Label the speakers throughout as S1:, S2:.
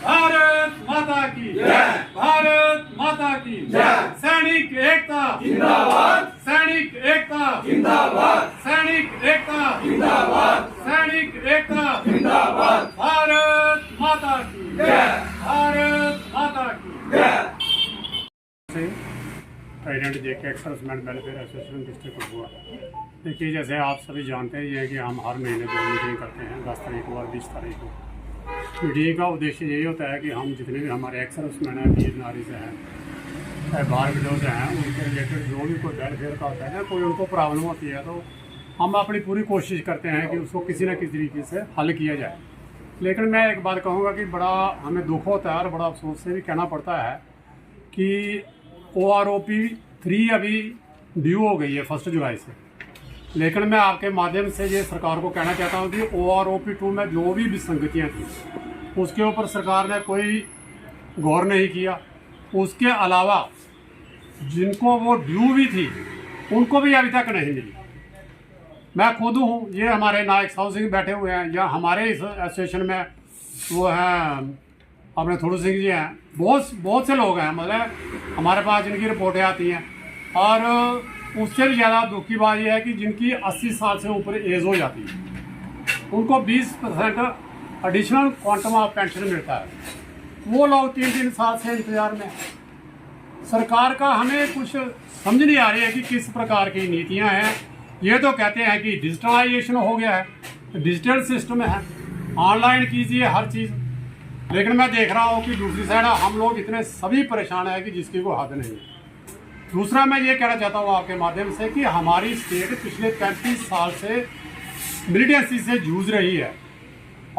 S1: भारत माता की जय, भारत माता की जय। सैनिक एकता जिंदाबाद, सैनिक एकता जिंदाबाद, सैनिक एकता जिंदाबाद, सैनिक एकता जिंदाबाद। भारत माता की जय, भारत माता की जय। प्रेसिडेंट जेके एक्स-सर्विसमैन वेलफेयर एसोसिएशन डिस्ट्रिक्ट हुआ। देखिए, जैसे आप सभी जानते ही हैं कि हम हर महीने जो मीटिंग करते हैं 10 तारीख को और 20 तारीख को। मीटिंग का उद्देश्य यही होता है कि हम जितने भी हमारे एक्स-सर्विसमैन हैं, वीर नारी से हैं, चाहे बाहर विडोज हैं, उनके रिलेटेड जो भी कोई वेलफेयर का होता है ना, कोई उनको प्रॉब्लम होती है तो हम अपनी पूरी कोशिश करते हैं कि उसको किसी न किसी तरीके से हल किया जाए। लेकिन मैं एक बात कहूँगा कि बड़ा हमें दुख होता है और बड़ा अफसोस से भी कहना पड़ता है कि OROP 3 अभी ड्यू हो गई है 1 जुलाई से। लेकिन मैं आपके माध्यम से ये सरकार को कहना चाहता हूँ कि OROP 2 में जो भी विसंगतियाँ थी उसके ऊपर सरकार ने कोई गौर नहीं किया। उसके अलावा जिनको वो ड्यू भी थी उनको भी अभी तक नहीं मिली। मैं खुद हूँ, ये हमारे नायक साहू सिंह बैठे हुए हैं, या हमारे इस एसोसिएशन में वो हैं अपने थोड़ू सिंह जी हैं, बहुत से लोग हैं, मतलब हमारे पास जिनकी रिपोर्टें आती हैं। और उससे भी ज़्यादा दुख की बात यह है कि जिनकी 80 साल से ऊपर एज हो जाती है उनको 20% एडिशनल क्वांटम ऑफ पेंशन मिलता है। वो लोग 3-3 साल से इंतजार में। सरकार का हमें कुछ समझ नहीं आ रही है कि किस प्रकार की नीतियां हैं। ये तो कहते हैं कि डिजिटलाइजेशन हो गया है, डिजिटल सिस्टम है, ऑनलाइन कीजिए हर चीज़। लेकिन मैं देख रहा हूँ कि दूसरी साइड हम लोग इतने सभी परेशान हैं कि जिसकी कोई हद नहीं है। दूसरा मैं ये कहना चाहता हूँ आपके माध्यम से कि हमारी स्टेट पिछले 35 साल से मिलिटेंसी से जूझ रही है।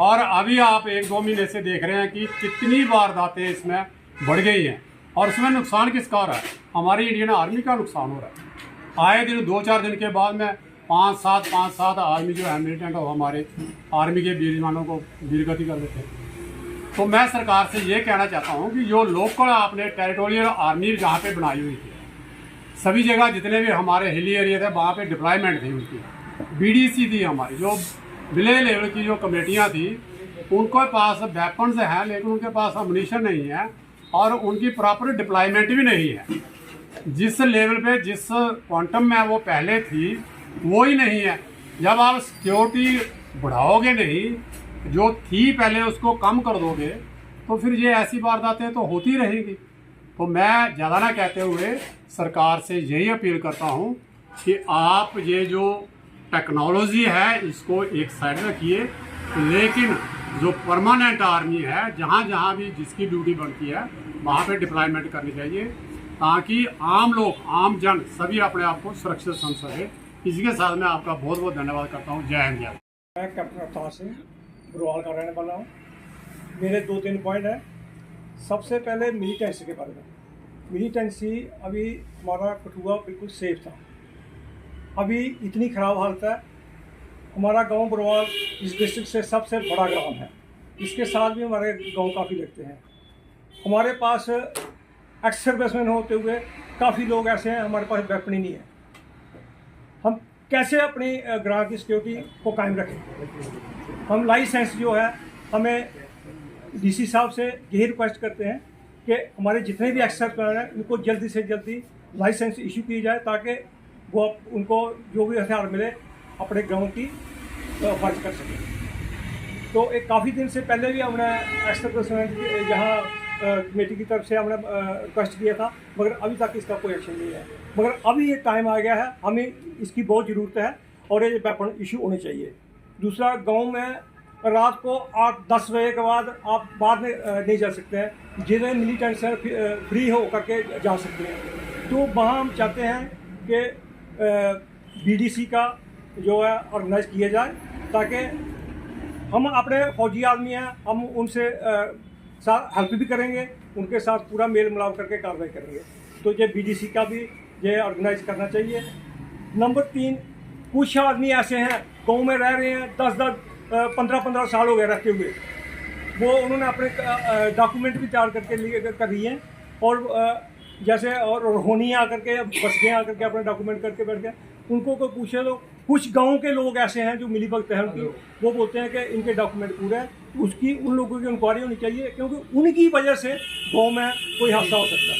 S1: और अभी आप 1-2 महीने से देख रहे हैं कि कितनी वारदातें इसमें बढ़ गई हैं। और इसमें नुकसान किसका हो रहा है? हमारी इंडियन आर्मी का नुकसान हो रहा है। आए दिन 2-4 दिन के बाद में 5-7 आर्मी जो है मिलिटेंट हो हमारे आर्मी के वीर जवानों को वीरगति कर देते हैं। तो मैं सरकार से ये कहना चाहता हूँ कि जो लोकल आपने टेरिटोरियल आर्मी जहाँ पे बनाई हुई थी, सभी जगह जितने भी हमारे हिली एरिया थे वहाँ पे डिप्लॉयमेंट थी उनकी, BDC थी हमारी, जो विलेज लेवल की जो कमेटियाँ थी, उनके पास वेपन्स हैं लेकिन उनके पास अम्युनिशन नहीं है और उनकी प्रॉपर डिप्लॉयमेंट भी नहीं है। जिस लेवल पे जिस क्वांटम में वो पहले थी वो ही नहीं है। जब आप सिक्योरिटी बढ़ाओगे नहीं, जो थी पहले उसको कम कर दोगे, तो फिर ये ऐसी वारदातें तो होती रहेंगी। तो मैं ज़्यादा ना कहते हुए सरकार से यही अपील करता हूँ कि आप ये जो टेक्नोलॉजी है इसको एक साइड रखिए, लेकिन जो परमानेंट आर्मी है जहाँ जहाँ भी जिसकी ड्यूटी बनती है वहाँ पे डिप्लॉयमेंट करनी चाहिए, ताकि आम लोग, आम जन सभी अपने आप को सुरक्षित समझ सके। इसी के साथ मैं आपका बहुत बहुत धन्यवाद करता हूँ। जय हिंद।
S2: मैं कैप्टन अवतार सिंह बरवाल का रहने वाला हूँ। मेरे 2-3 पॉइंट हैं। सबसे पहले मिलिटेंसी के बारे में। मिलिटेंसी अभी हमारा कठुआ बिल्कुल सेफ था, अभी इतनी ख़राब हालत है। हमारा गांव बरवाल इस डिस्ट्रिक्ट से सबसे बड़ा गांव है, इसके साथ भी हमारे गांव काफ़ी लगते हैं। हमारे पास एक्स सर्विसमैन होते हुए काफ़ी लोग ऐसे हैं हमारे पास वेपन ही नहीं है। हम कैसे अपनी ग्राम की सिक्योरिटी को कायम रखें? हम लाइसेंस जो है, हमें DC साहब से यही रिक्वेस्ट करते हैं कि हमारे जितने भी एक्स सर्विसमैन हैं उनको जल्दी से जल्दी लाइसेंस इशू की जाए, ताकि वो उनको जो भी हथियार मिले अपने गांव की फर्ज कर सकें। तो एक काफ़ी दिन से पहले भी हमने एक्स सर्विसमैन यहाँ कमेटी की तरफ से हमने रिक्वेस्ट किया था, मगर अभी तक इसका कोई एक्शन नहीं है। मगर अभी ये टाइम आ गया है, हमें इसकी बहुत ज़रूरत है और ये वेपन इशू होने चाहिए। दूसरा, गांव में रात को 8-10 बजे के बाद आप बाहर में नहीं जा सकते हैं, जिन्हें मिलिटेंट से फ्री हो करके जा सकते हैं। तो वहाँ हम चाहते हैं कि BDC का जो है ऑर्गेनाइज किया जाए, ताकि हम अपने फौजी आदमी हैं, हम उनसे साथ हेल्प भी करेंगे, उनके साथ पूरा मेल मिलाप करके कार्रवाई करेंगे। तो ये BDC का भी ये ऑर्गेनाइज करना चाहिए। नंबर 3, कुछ आदमी ऐसे हैं गाँव में रह रहे हैं, 10-10 15-15 साल हो गए रहते हुए, वो उन्होंने अपने डॉक्यूमेंट भी तैयार करके लिए कर रही हैं, और जैसे और होनी आकर के बस गए आकर के अपने डॉक्यूमेंट करके बैठ गए। उनको कोई पूछे तो कुछ गांव के लोग ऐसे हैं जो मिली भगत हैं उनकी, वो बोलते हैं कि इनके डॉक्यूमेंट पूरे हैं, उसकी उन लोगों की इंक्वायरी होनी चाहिए, क्योंकि उनकी वजह से गाँव में कोई हादसा हो सकता है।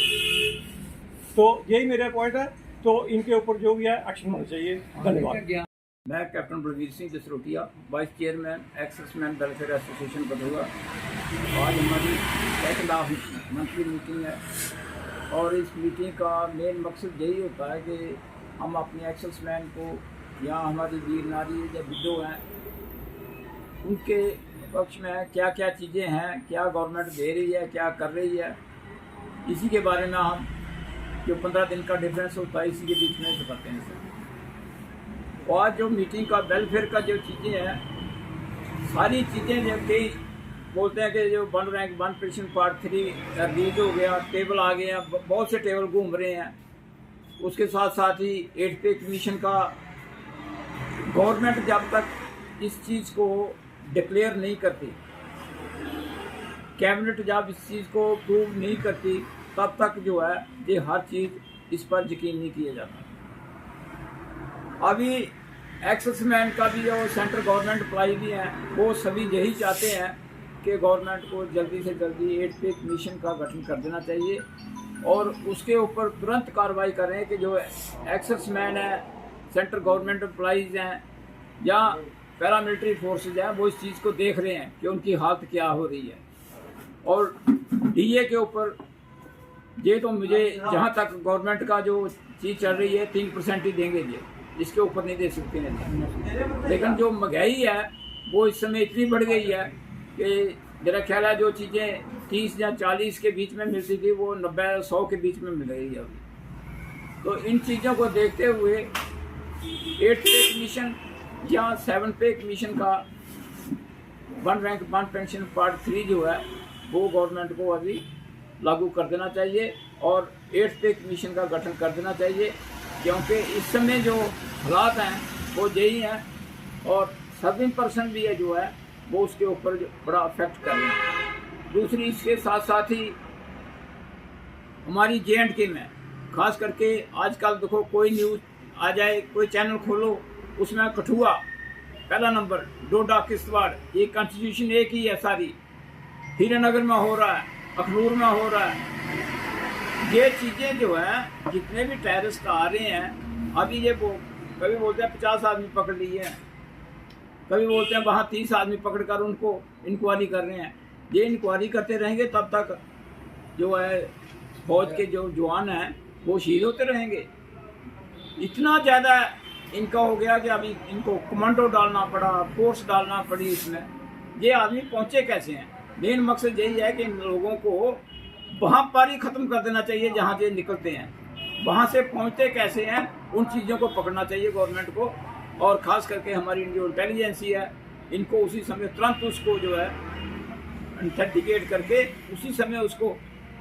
S2: तो यही मेरा पॉइंट है, तो इनके ऊपर जो भी है एक्शन होना चाहिए। धन्यवाद।
S3: मैं captain Balvir Singh Jasrotia, vice chairman ex serviceman welfare association Kathua. आज हमारी 1 मंथली मीटिंग है और इस मीटिंग का मेन मकसद यही होता है कि हम अपने एक्स-सर्विसमैन को या हमारी वीर नारी या विडो हैं उनके पक्ष में क्या क्या चीज़ें हैं, क्या गवर्नमेंट दे रही है, क्या कर रही है, इसी के बारे में हम जो 15 दिन का डिफरेंस होता है इसी के बीच में बताते हैं सर। और आज जो मीटिंग का वेलफेयर का जो चीज़ें हैं, सारी चीज़ें जो कई बोलते हैं कि जो 1 रैंक 1 पेंशन पार्ट 3 रिलीज हो गया, टेबल आ गए हैं, बहुत से टेबल घूम रहे हैं। उसके साथ साथ ही 8 पे कमीशन का गवर्नमेंट जब तक इस चीज़ को डिक्लेयर नहीं करती, कैबिनेट जब इस चीज़ को प्रूव नहीं करती, तब तक जो है ये हर चीज़ इस पर यकीन नहीं किया जाता। अभी एक्स-सर्विसमैन का भी जो सेंट्रल गवर्नमेंट अप्लाई भी हैं, वो सभी यही चाहते हैं कि गवर्नमेंट को जल्दी से जल्दी 8 पे कमीशन का गठन कर देना चाहिए और उसके ऊपर तुरंत कार्रवाई करें कि जो एक्स-सर्विसमैन है, सेंट्रल गवर्नमेंट एम्प्लॉइज़ हैं या पैरामिलिट्री फोर्सेज हैं, वो इस चीज़ को देख रहे हैं कि उनकी हालत क्या हो रही है। और डीए के ऊपर ये तो मुझे जहाँ तक गवर्नमेंट का जो चीज़ चल रही है 3% ही देंगे, ये इसके ऊपर नहीं दे सकते हैं। लेकिन जो महंगाई है वो इस समय इतनी बढ़ गई है कि मेरा ख्याल है जो चीज़ें 30 या 40 के बीच में मिलती थी वो 90-100 के बीच में मिल रही है अभी। तो इन चीज़ों को देखते हुए 8 पे कमीशन या 7 पे कमीशन का 1 रैंक 1 पेंशन पार्ट 3 जो है वो गवर्नमेंट को अभी लागू कर देना चाहिए और 8 पे कमीशन का गठन कर देना चाहिए, क्योंकि इस समय जो हालात हैं वो यही हैं और 7% भी है जो है वो उसके ऊपर बड़ा अफेक्ट कर रहे हैं। दूसरी इसके साथ साथ ही हमारी J&K में खास करके आजकल देखो कोई न्यूज़ आ जाए, कोई चैनल खोलो, उसमें कठुआ पहला नंबर, डोडा किश्तवाड़, ये कॉन्स्टिट्यूशन एक ही है सारी, हीरानगर में हो रहा है, अखनूर में हो रहा है। ये चीज़ें जो हैं जितने भी टेररिस्ट आ रहे हैं, अभी ये कभी बोलते हैं 50 आदमी पकड़ लिए हैं, कभी बोलते हैं वहाँ 30 आदमी पकड़ कर उनको इंक्वायरी कर रहे हैं। ये इंक्वायरी करते रहेंगे तब तक जो है फौज के जो जवान हैं वो शहीद होते रहेंगे। इतना ज़्यादा इनका हो गया कि अभी इनको कमांडो डालना पड़ा, फोर्स डालना पड़ी इसमें। ये आदमी पहुँचे कैसे हैं? मेन मकसद यही है कि इन लोगों को वहाँ पर ही ख़त्म कर देना चाहिए जहाँ से निकलते हैं, वहाँ से पहुँचते कैसे हैं उन चीज़ों को पकड़ना चाहिए गवर्नमेंट को। और ख़ास करके हमारी जो इंटेलिजेंसी है इनको उसी समय तुरंत उसको जो है इंथेंटिकेट करके उसी समय उसको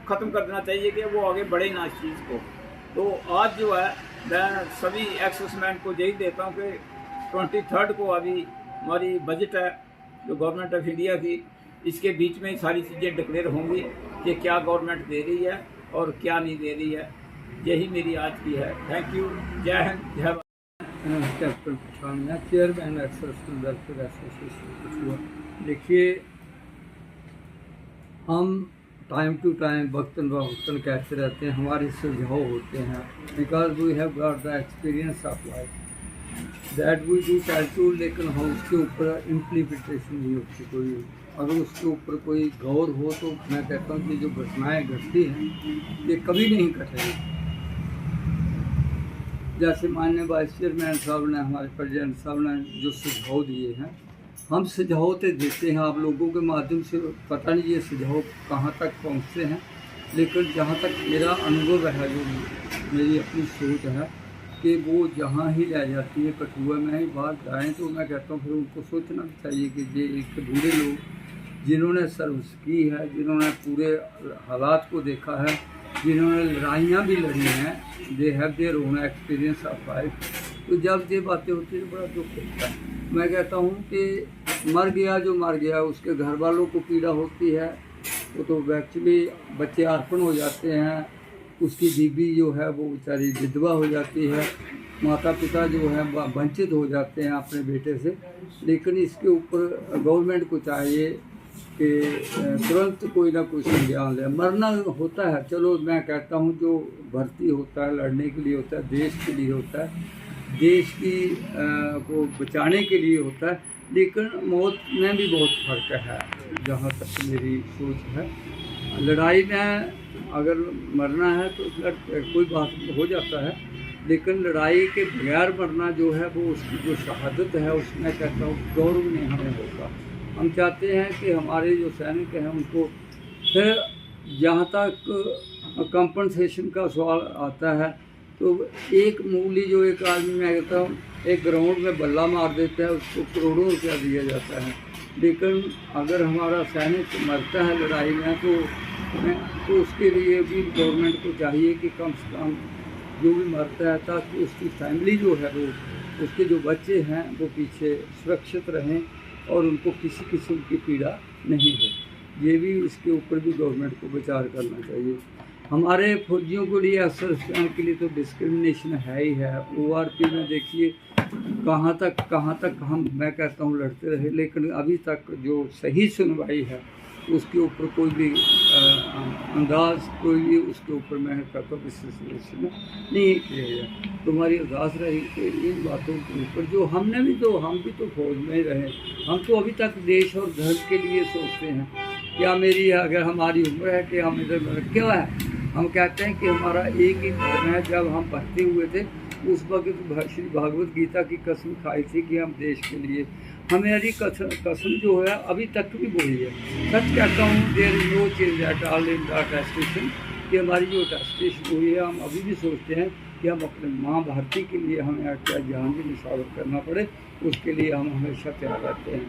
S3: ख़त्म कर देना चाहिए कि वो आगे बढ़े ना इस चीज़ को। तो आज जो है मैं सभी एक्स-सर्विसमैन को यही देता हूँ कि 23 को अभी हमारी बजट है जो गवर्नमेंट ऑफ इंडिया की, इसके बीच में सारी चीज़ें डिक्लेयर होंगी कि क्या गवर्नमेंट दे रही है और क्या नहीं दे रही है। यही मेरी आज की है। Thank you. जय हिंद, जय भारत।
S4: कैप्टन पठान, मैं chairman ex serviceman welfare association Kathua. देखिए, हम टाइम टू टाइम वक्तन वक्तन कहते रहते हैं, हमारे सुझाव होते हैं, because we have got the experience of life that we do try to, लेकिन हम उसके ऊपर इम्प्लीमेंटेशन नहीं होती कोई। अगर उसके ऊपर कोई गौर हो तो मैं कहता हूँ कि जो घटनाएँ घटती हैं ये कभी नहीं घटेगी। जैसे माननीय वाइस चेयरमैन साहब ने, हमारे प्रेसिडेंट साहब ने जो सुझाव दिए हैं, हम सुझाव तो देते हैं आप लोगों के माध्यम से, पता नहीं ये सुझाव कहाँ तक पहुँचते हैं, लेकिन जहाँ तक मेरा अनुभव है, जो मेरी अपनी सोच है कि वो जहाँ ही रह जाती है, कठुआ में ही बाहर जाएँ, तो मैं कहता हूँ फिर उनको सोचना चाहिए कि ये एक बूढ़े लोग जिन्होंने सर्विस की है, जिन्होंने पूरे हालात को देखा है, जिन्होंने लड़ाइयाँ भी लड़ी हैं, they have their own experience of life, तो जब ये बातें होती हैं बड़ा दुख होता है। मैं कहता हूँ कि मर गया जो मर गया, उसके घर वालों को पीड़ा होती है, वो तो एक्चुअली बच्चे अर्पण हो जाते हैं, उसकी बीवी जो है वो बेचारी विधवा हो जाती है, माता पिता जो है वंचित हो जाते हैं अपने बेटे से। लेकिन इसके ऊपर गवर्नमेंट को चाहिए कि तुरंत कोई ना कोई संज्ञान ले। मरना होता है, चलो मैं कहता हूँ जो भर्ती होता है लड़ने के लिए होता है, देश के लिए होता है, देश की को बचाने के लिए होता है, लेकिन मौत में भी बहुत फ़र्क है जहाँ तक मेरी सोच है। लड़ाई में अगर मरना है तो कोई बात हो जाता है, लेकिन लड़ाई के बगैर मरना जो है वो उसकी जो शहादत है उसमें कहता हूँ गौरव नहीं हमें होगा। हम चाहते हैं कि हमारे जो सैनिक हैं उनको फिर जहाँ तक कंपनसेशन का सवाल आता है तो एक मूली जो एक आदमी मैं कहता हूँ एक ग्राउंड में बल्ला मार देता है उसको करोड़ों रुपया दिया जाता है। लेकिन अगर हमारा सैनिक मरता है लड़ाई में तो उसके लिए भी गवर्नमेंट को चाहिए कि कम से कम जो भी मरता है ताकि उसकी फैमिली जो है वो उसके जो बच्चे हैं वो पीछे सुरक्षित रहें और उनको किसी किस्म की पीड़ा नहीं हो। ये भी इसके ऊपर भी गवर्नमेंट को विचार करना चाहिए। हमारे फौजियों के लिए असर के लिए तो डिस्क्रिमिनेशन है ही है। ORP में देखिए कहाँ तक हम मैं कहता हूँ लड़ते रहे, लेकिन अभी तक जो सही सुनवाई है उसके ऊपर कोई भी अंदाज कोई भी उसके ऊपर मैं कहता हूँ विश्लेषण नहीं किया गया। तो हमारी अरदास रही कि इन बातों के ऊपर जो हम भी तो फौज में ही रहे, हम तो अभी तक देश और धर्म के लिए सोचते हैं। क्या मेरी अगर हमारी उम्र है कि हम इधर क्यों है, हम कहते हैं कि हमारा एक ही धर्म है। जब हम पढ़ते हुए थे उस वक्त श्री भागवत गीता की कसम खाई थी कि हम देश के लिए, हमारी कसम जो है अभी तक भी वही है। सच कहता हूँ there is no change at all in the attestation कि हमारी जो अटेस्टेशन हुई है हम अभी भी सोचते हैं कि हम अपने माँ भारती के लिए हमें क्या जान भी निछावर करना पड़े उसके लिए हम हमेशा तैयार रहते हैं।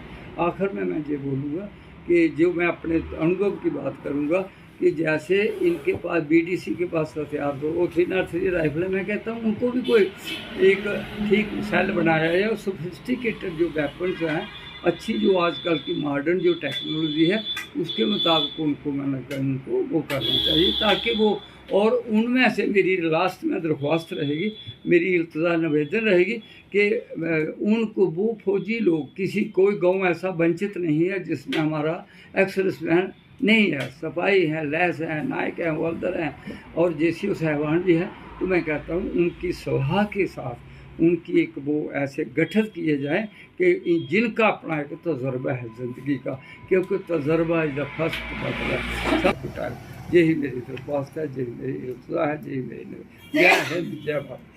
S4: आखिर में मैं ये बोलूँगा कि जो मैं अपने अनुभव की बात करूँगा कि जैसे इनके पास BDC के पास हथियार दो वो 303 राइफल, मैं कहता हूँ उनको भी कोई एक ठीक सेल बनाया है और सोफिस्टिकेटेड जो वेपन्स हैं, अच्छी जो आजकल की मॉडर्न जो टेक्नोलॉजी है उसके मुताबिक उनको उनको वो करना चाहिए ताकि वो, और उनमें से मेरी लास्ट में दरख्वास्त रहेगी, मेरी इल्तजा निवेदन रहेगी कि उनको वो फौजी लोग किसी कोई गांव ऐसा वंचित नहीं है जिसमें हमारा एक्स-सर्विसमैन नहीं है, सफाई है, लैस है, नायक है, हवलदार हैं और JCO साहबान भी हैं। तो मैं कहता हूँ उनकी सलाह के साथ उनकी एक वो ऐसे गठित किए जाएँ कि जिनका अपना एक तजर्बा है ज़िंदगी का, क्योंकि तजर्बा इज़ द फर्स्ट मतलब सब कुछ। यही मेरी दरख्वास्त है, यही मेरी इल्तजा है, यही मेरी जय हिंद जय भारत।